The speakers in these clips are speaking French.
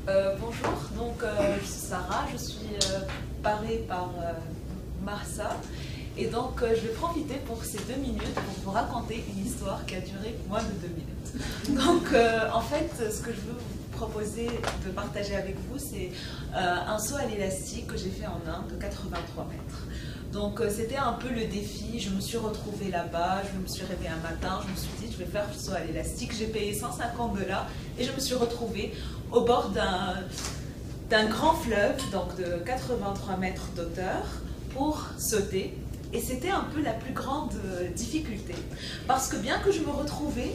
Bonjour, donc je suis Sarah, je suis parée par Marsa et donc je vais profiter pour ces 2 minutes pour vous raconter une histoire qui a duré moins de 2 minutes. Donc en fait, ce que je veux vous proposer de partager avec vous, c'est un saut à l'élastique que j'ai fait en Inde de 83 mètres. Donc c'était un peu le défi, je me suis retrouvée là-bas, je me suis réveillée un matin, je me suis dit je vais faire le saut à l'élastique, j'ai payé 150 $ et je me suis retrouvée au bord d'un grand fleuve, donc de 83 mètres d'auteur, pour sauter. Et c'était un peu la plus grande difficulté, parce que bien que je me retrouvais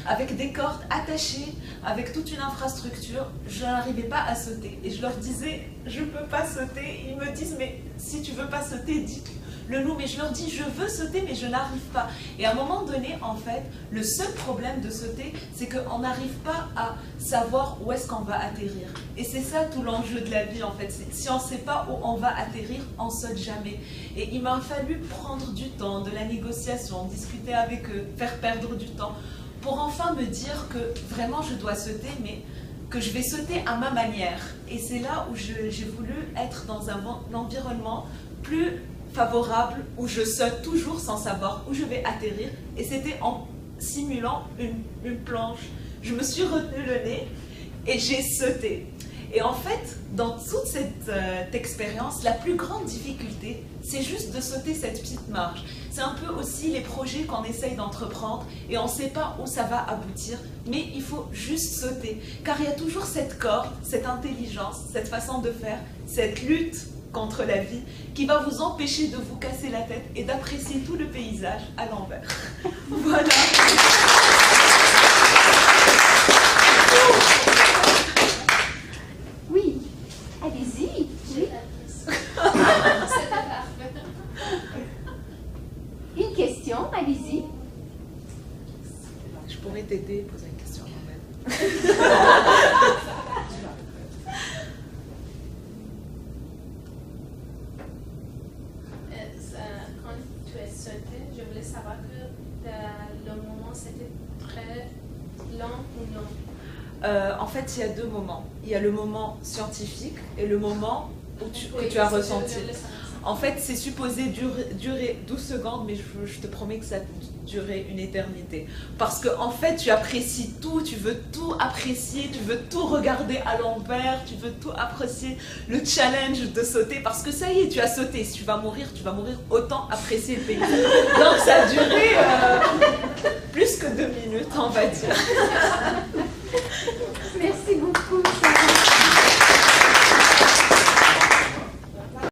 avec des cordes attachées, avec toute une infrastructure, je n'arrivais pas à sauter. Et je leur disais, je ne peux pas sauter. Ils me disent, mais si tu ne veux pas sauter, dis-le nous. Mais je leur dis, je veux sauter, mais je n'arrive pas. Et à un moment donné, en fait, le seul problème de sauter, c'est qu'on n'arrive pas à savoir où est-ce qu'on va atterrir. Et c'est ça tout l'enjeu de la vie, en fait. Si on ne sait pas où on va atterrir, on ne saute jamais. Et il m'a fallu prendre du temps, de la négociation, discuter avec eux, faire perdre du temps, pour enfin me dire que vraiment je dois sauter, mais que je vais sauter à ma manière. Et c'est là où j'ai voulu être dans un environnement plus favorable, où je saute toujours sans savoir où je vais atterrir. Et c'était en simulant une planche. Je me suis retenu le nez et j'ai sauté. Et en fait, dans toute cette expérience, la plus grande difficulté, c'est juste de sauter cette petite marge. C'est un peu aussi les projets qu'on essaye d'entreprendre et on ne sait pas où ça va aboutir, mais il faut juste sauter. Car il y a toujours cette corde, cette intelligence, cette façon de faire, cette lutte contre la vie qui va vous empêcher de vous casser la tête et d'apprécier tout le paysage à l'envers. Voilà. Oui, allez-y. Oui. Une question, allez-y. Je pourrais t'aider à poser une question moi-même. Quand tu es sauté, je voulais savoir que le moment c'était très lent ou non. En fait, il y a 2 moments. Il y a le moment scientifique et le moment où que tu as ressenti. En fait, c'est supposé durer 12 secondes, mais je te promets que ça durer une éternité. Parce que en fait, tu apprécies tout, tu veux tout apprécier, tu veux tout regarder à l'envers, tu veux tout apprécier, le challenge de sauter. Parce que ça y est, tu as sauté. Si tu vas mourir, autant apprécier le paysage. Donc ça a duré plus que 2 minutes, on va dire. Merci beaucoup.